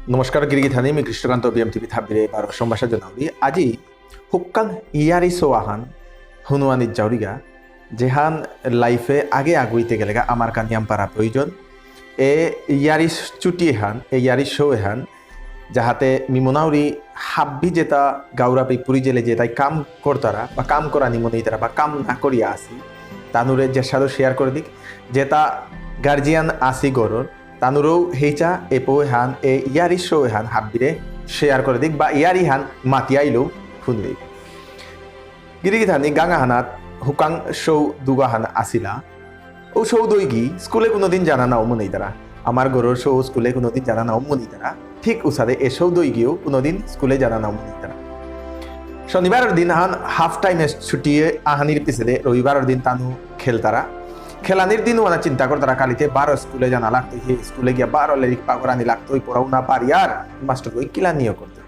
নমস্কাৰ গিৰিগিথানি मी কৃষ্ণকান্ত BMTV থাবিৰে বাৰ সম্ভাষা জনাউৰি আজি হুক্কাং ইয়াৰি সোৱাহান হুনুৱানিত যাউৰিগা যেহান লাইফে আগে আগুইতে গেলেগা আমার কানিয়াম পারা প্রয়োজন এ ইয়ারি চুটি এহান এ ইয়ারি শো এহান যাহাতে মিমনাউরি হাব্বি যেটা গাউরাপি পুরী জেলে যেটাই কাম করতারা বা কাম করা নিমনি তারা বা কাম না করিয়া আসি তানুরে যে সাথে শেয়ার করে দিক যেটা গার্জিয়ান আসি গরর তানুরও হেইচা এপো হান এ ইয়ারি শো হান হাব্বিরে শেয়ার করে দিক বা ইয়ারি হান মাতিয়াইলো শুনলি গিরিগিথানি গাঙা হানাত হুকাং শৌ দুগাহান আসিলা ও শৌ দইগি স্কুলে কোনোদিন জানা নাও মনেই তারা আমার গরুর শৌ স্কুলে কোনোদিন জানা নাও মনি তারা ঠিক উসাদে এ শৌ দইগিও কোনোদিন স্কুলে জানা নাও মনি তারা শনিবারের দিন হান হাফ টাইমে ছুটিয়ে আহানির পিছনে রবিবারের দিন তানু খেলতারা খেলানির দিন ওনা চিন্তা করে তারা কালিতে 12 স্কুলে জানা লাগতো হে স্কুলে গিয়া 12 লেরিক পাগরানি লাগতো পড়াও না পারি আর মাস্টার বই কিলা নিয়ে করতে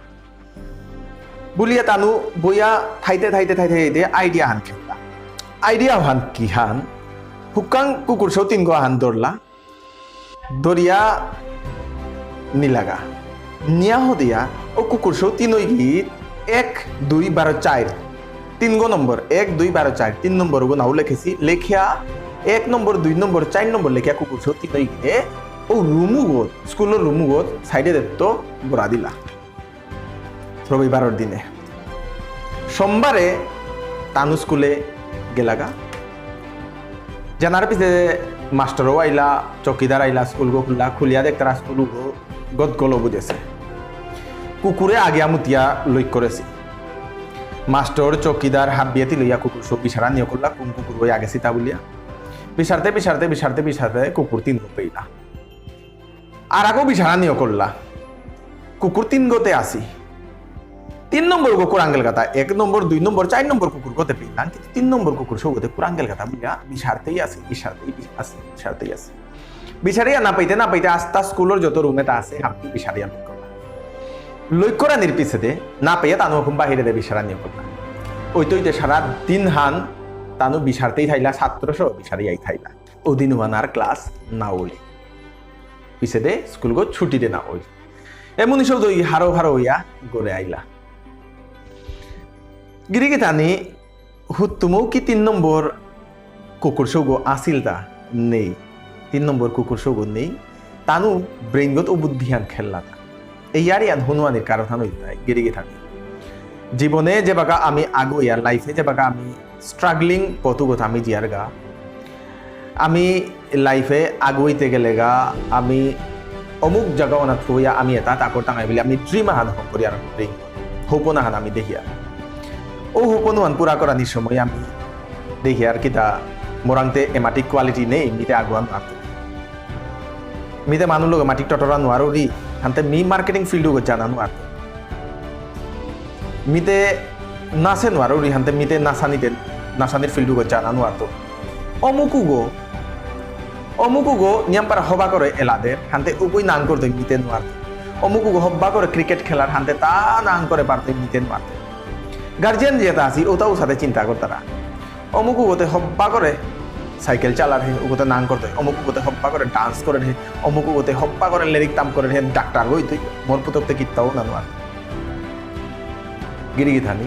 বুলিয়া তানু বইয়া থাইতে আইডিয়া হান খেললা আইডিয়া হান কি হান হুকাং কুকুর সৌ 3 গো হান দৌড়লা দরিয়া নিলাগা নিয়া হদিয়া ও কুকুর সৌ 3 গীত 1 2 12 4 3 গো নম্বর 1 2 12 4 3 নম্বর গো নাও লিখেছি লেখিয়া 1 নম্বর 2 নম্বর 4 নম্বর লেখিয়া কুকুর সৌ 3 গিয়ে ও রুমুগত স্কুলের রুমুগত সাইডে দেখতো বড়া দিলা রবিবারের দিনে সোমবারে তানু স্কুলে গেলাগা জানার পিছে মাস্টারও আইলা চকিদার আইলা স্কুল গো খুলিয়া দেখ তারা স্কুল গত গলো বুঝেছে কুকুরে আগিয়া মুতিয়া লই করেছি মাস্টার চকিদার হাবিয়াতি লইয়া কুকুর সব বিছাড়া নিয়ে করলা কোন কুকুর বই আগে সীতা বলিয়া বিছাড়তে কুকুর 3 গো পেইলা আর আগো বিছাড়া নিয়ে করলা কুকুর 3 গোতে আসি 3 নম্বর কুকুর আঙ্গেল গাতা 1 নম্বর 2 নম্বর 4 নম্বর কুকুর গোতে পেইলাম কিন্তু 3 নম্বর কুকুর সৌগতে কুরাঙ্গেল গাতা বুঝা বিছাড়তেই আসি বিছাড়িয়া না পাইতে আস্তা স্কুলের যত রুমে তা আছে হাপি বিছাড়িয়া লক্ষ্যরা নির্পিছেদে না পেয়ে তানু হুকুম বাহিরে দে বিছাড়া নিয়ে করলা ওইতে সারা দিন হান তানু বিছাড়তেই থাইলা ছাত্রসহ বিছাড়িয়াই থাইলা ওদিন আর ক্লাস না ওই পিছেদে স্কুল গো ছুটিতে না ওই এমনই সব দই হারো হইয়া গড়ে আইলা গিরিগি তানি হুত্তুমও কি 3 নম্বর কুকুর সৌগো আসিলতা নেই 3 নম্বর কুকুর সৌগো নেই তানু ব্রেইনগত ও বুদ্ধিয়ান খেললা না এই আরিয়ান হনুয়ানের কারণ হইতাই গিরিগি থাকি জীবনে যে বাগা আমি আগোয়ার লাইফে যে বাগা আমি স্ট্রাগলিং পথগত আমি জিয়ার গা আমি লাইফে আগুইতে গেলে গা আমি অমুক জায়গা অনাথ হইয়া আমি এটা তাকর টাঙাই বলে আমি ড্রিম আহান হম করি আর হোপন আহান আমি দেখিয়া ও হোপন হান পুরা করানির সময় আমি দেখি আর কিতা মোরাংতে এমাটিক কোয়ালিটি নেই মিতে আগুয়ান মারতে মিতে মানুষ লোক মাটিক টটরা নোয়ারো রি হানতে মি মার্কেটিং ফিল্ড জানা নোয়ারতে মিতে নাচে নোয়ারো রি হানতে মিতে নাচানির ফিল্ড জানা নোয়ারতো অমুকুগো নিয়মপার হবা করে এলাদের হানতে উপই নাং করতে মিতে নোয়ারতো অমুকুগো হব্বা করে ক্রিকেট খেলার হানতে তা নাং করে পারতে মিতে নোয়ারতো গার্জিয়ান যেটা আছি ওটাও সাথে চিন্তা করতারা অমুকুগোতে হব্বা করে সাইকেল চালার হে ওগোতে নাং করতে অমুকুগোতে হব্বা করে ডান্স করে হে অমুকুগোতে হব্বা করে লিরিক তাম করে হে ডাক্তার হই তুই মোর পুতকতে কিত্তাও না নোয়ার গিরিগি থানি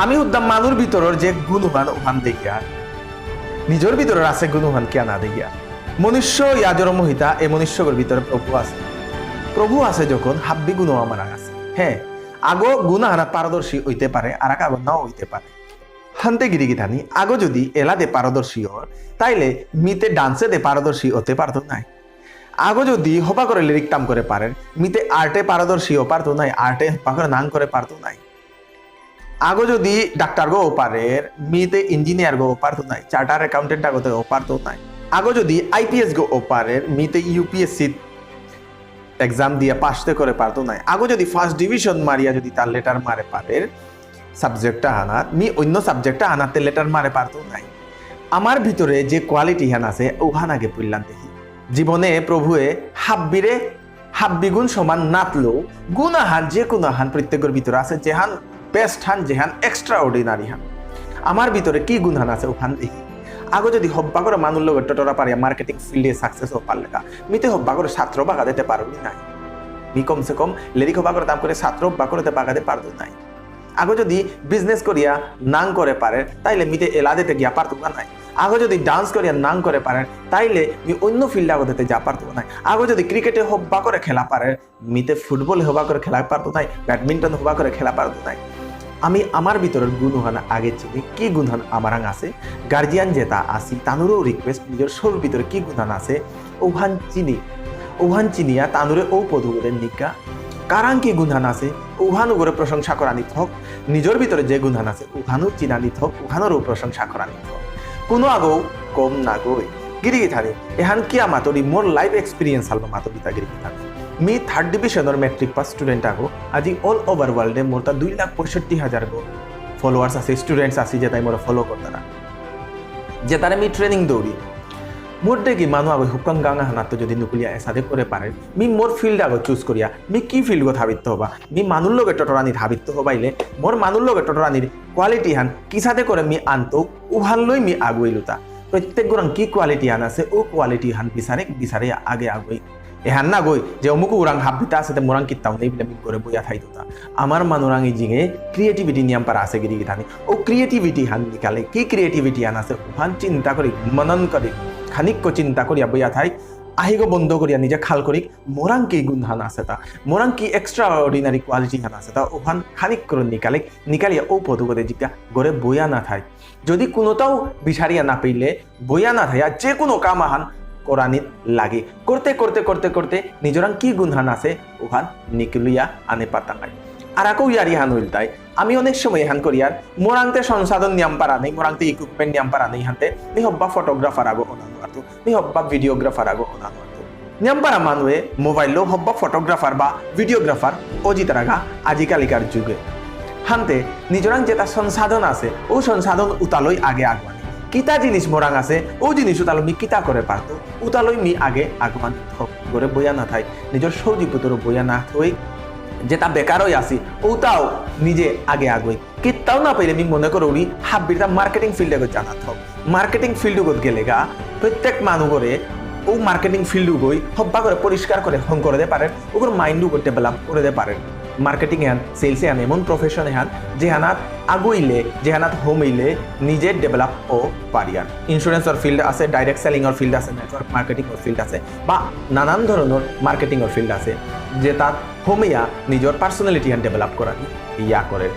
আমি উদ্দাম মানুর ভিতরের যে গুণহান ওহান দেখিয়া নিজের ভিতরের আছে গুণহান কিয়া না দেখিয়া মনুষ্য ইয়াজর মহিতা এই মনুষ্যর ভিতরে প্রভু আছে যখন হাব্বি গুণ আমার আছে হ্যাঁ আগো গুণাহানাত পারদর্শী হইতে পারে আর আগো নাও হইতে পারে হানতে গিরিগি থানি আগো যদি এলাদে পারদর্শী হয় তাইলে মিতে ডান্সে দে পারদর্শী হতে পারতো নাই আগো যদি হবা করে লিরিক টাম করে পারেন মিতে আর্টে পারদর্শী ও পারতো নাই আর্টে হবা করে নাং করে পারতো নাই আগো যদি ডাক্তার গো পারে মিতে ইঞ্জিনিয়ার গো পারতো নাই চার্টার অ্যাকাউন্টেন্ট আগতে ও পারতো নাই আগো যদি আইপিএস গো পারে মিতে ইউপিএসসি এক্সাম দিয়ে পাশতে করে পারতো নাই আগো যদি ফার্স্ট ডিভিশন মারিয়া যদি তার লেটার মারে পারে সাবজেক্টটা হানাত মি অন্য সাবজেক্টটা হানাতে লেটার মারে পারতো নাই আমার ভিতরে যে কোয়ালিটি হান আছে ওহান আগে পড়লাম দেখি জীবনে প্রভুয়ে হাব্বি গুণ সমান নাতলো গুণাহান যে গুণাহান প্রত্যেকের ভিতরে আছে যেহান বেস্ট হান যেহান এক্সট্রা অর্ডিনারি হান আমার ভিতরে কি গুণহান আছে ওখান দেখি আগো যদি হব্বা করে মানুষ লোক টটরা পারিয়া মার্কেটিং ফিল্ডে সাকসেস ও পারলে মিতে হব্বা করে ছাত্র বাগা দিতে পারবি নাই মি কমসে কম লেরিক হবা করে দাম করে ছাত্র বা করতে বাগাতে পারতো নাই আগে যদি বিজনেস করিয়া নাং করে পারে তাইলে মিতে এলাদেতে গিয়া পারতো নাই আগে যদি ডান্স করিয়া নাং করে পারে তাইলে মি অন্য ফিল্ডে আগতে যা পারতো নাই আগে যদি ক্রিকেটে হবা করে খেলা পারে মিতে ফুটবল হবা করে খেলা পারতো নাই ব্যাডমিন্টন হবা করে খেলা পারতো নাই আমি আমার ভিতরের গুণহান আগে চিনি কি গুণহান আমার আছে গার্জিয়ান যেটা আসি তানুরও রিকোয়েস্ট নিজের সরুর ভিতরে কি গুণহান আছে ওহান চিনিয়া তানুরে ও পদুগরের নিকা কারণ কি গুণহান আছে উহান উপরে প্রশংসা করা নিত হোক নিজের ভিতরে যে গুণহান আছে উহানও চিনা নিত হোক উহানেরও প্রশংসা করা নিত হোক কোনো আগৌ কম না গই গিরিগি থানি এহান কিয়া মাতরি মোর লাইফ এক্সপিরিয়েন্স হালো মাতবিতা গিরিগি থানি মি 3rd ডিভিশনের মেট্রিক পাস স্টুডেন্ট আগো আজি অল ওভার ওয়ার্ল্ডে মোর তা 2,65,000 গো ফলোয়ার্স আছে স্টুডেন্টস আছে যে তাই মোর ফলো করতারা যে তারে মি ট্রেনিং দৌড়ি মোর দেখি মানুষ আগে হুকাং গাঙা হানাতো যদি নুকুলিয়া এসাদে করে পারে মি মোর ফিল্ড আগে চুজ করিয়া মি কি ফিল্ড গো হাবিত্য হবা মি মানুষ লগে টটরানির হাবিত্য হবাইলে মোর মানুষ লগে টটরানির কোয়ালিটি হান কিসাদে করে মি আনতো উহান লই মি আগুইলুতা প্রত্যেক গুরাং কি কোয়ালিটি হান আছে ও কোয়ালিটি হান বিচারে আগে আগুই এহান না গই যে অমুক উরাং হাবিতা আছে মোরাং কিতাও নেই বলে মি করে বইয়া থাইতুতা আমার মানুরাং জিঙে ক্রিয়েটিভিটি নিয়ম পারা আছে গিরি গিথানি ও ক্রিয়েটিভিটি হান নিকালে কি ক্রিয়েটিভিটি হান আছে উহান চিন্তা করি মনন করি খানিক চিন্তা করিয়া বইয়া থাই আহিগো বন্ধ করিয়া নিজে খাল করি মোরাং কি গুণহান আছে তা মোরাং কি এক্সট্রা অর্ডিনারি কোয়ালিটি হান আছে তা ওখান খানিক করে নিকালিয়া ও পদুগতে জিজ্ঞা গড়ে বইয়া না থাই যদি কোনোটাও বিচারিয়া না পেলে বইয়া না থাইয়া যে কোনো কাম আহান কোরআনিত লাগে করতে করতে করতে করতে নিজরাং কি গুণহান আছে ওখান নিকলিয়া আনে পাতাঙ্গাই আর আকো ইয়ারি হান হইল তাই আমি অনেক সময় হান করিয়ার মোরাংতে সংসাধন নিয়ম পারা নেই মোরাংতে ইকুইপমেন্ট নিয়ম পারা নেই হানতে নি হব্বা ফটোগ্রাফার আগো অনানো আতো নি হব্বা ভিডিওগ্রাফার আগো অনানো আতো নিয়ম পারা মানুয়ে মোবাইলও হব্বা ফটোগ্রাফার বা ভিডিওগ্রাফার অজিতারাগা আজিকালিকার যুগে হানতে নিজরাং যেটা সংসাধন আছে ও সংসাধন উতালই আগে আগবানি কিতা জিনিস মোরাং আছে ও জিনিস উতালো মি কিতা করে পারতো উতালই মি আগে আগবান করে বইয়া না থাই নিজের সৌজি পুতর বইয়া না থই যেটা বেকারই আসি ওটাও নিজে আগে আগুই কিতাও না পাইলে আমি মনে করি হাবিরটা মার্কেটিং ফিল্ডে জানা থাক মার্কেটিং ফিল্ড গেলে গা প্রত্যেক মানুষ করে ও মার্কেটিং ফিল্ড গই হব্বা করে পরিষ্কার করে হং করে দে পারেন ওগুলো মাইন্ডও ডেভেলপ করে দে পারেন মার্কেটিং হ্যান সেলস হ্যান এমন প্রফেশন হ্যান যেহানাত আগুইলে যেহানাত হোমইলে নিজে ডেভেলপ ও পারিয়ান ইন্স্যুরেন্সর ফিল্ড আছে ডাইরেক্ট সেলিংর ফিল্ড আছে নেটওয়ার্ক মার্কেটিংর ফিল্ড আছে বা নানান ধরনের মার্কেটিংর ফিল্ড আছে যে তাত হোমিয়া নিজের পার্সোনালিটি হ্যান ডেভেলপ করা ইয়া করে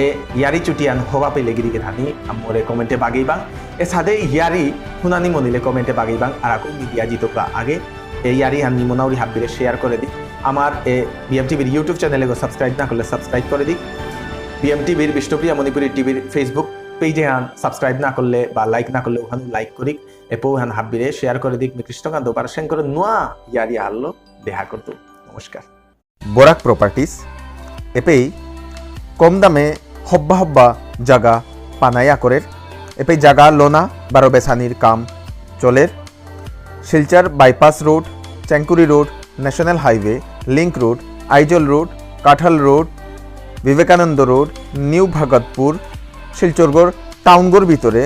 এ ইয়ারি চুটিয়ান হবা পেলে গিরিকে ধানি আমরে কমেন্টে বাগিবাং এ সাথে ইয়ারি হুনানি মনিলে কমেন্টে বাগিবাং আর আকু মিডিয়া জিতোকা আগে এই ইয়ারি হান নিমনাউরি হাবিরে শেয়ার করে দিই আমার এ বিএমটিভির ইউটিউব চ্যানেলে সাবস্ক্রাইব না করলে সাবস্ক্রাইব করে দিক বিএমটিভির বিষ্ণুপ্রিয়া মণিপুরী টিভির ফেসবুক পেজে হান সাবস্ক্রাইব না করলে বা লাইক না করলে ওখানে লাইক করিক এপো হান হাবিরে শেয়ার করে দিক কৃষ্ণকান্ত পারসেন করে নোয়া ইয়ারি হারলো দেখা করতো নমস্কার বরাক প্রপার্টিস এপেই কম দামে হব্বা জাগা পানায়া করের এপেই জাগা লোনা বারো বেসানির কাম চলের Silchar bypass road Chengkuri road national highway link road Aizawl road Kathal road Vivekananda road new Bhagatpur শিলচরগড় টাউনগড় ভিতরে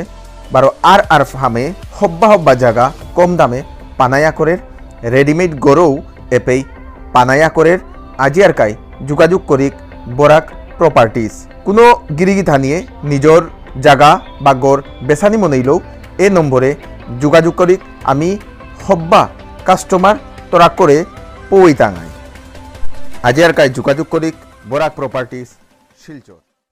বারো আর ফার্মে হব্বা জাগা কম দামে পানায়া করের রেডিমেড গড়ও এপেই পানায়া করের আজিয়ারকাই যোগাযোগ করিক বরাক প্রপার্টিস কোনো গিরিগিথা নিয়ে নিজর জাগা বা গড় বেসানি মনেইলেও এ নম্বরে যোগাযোগ করিক আমি হব্বা কাস্টমার তোরা করে পই টাঙাই আজিয়ারকাই যোগাযোগ করিক বরাক প্রপার্টিস শিলচর।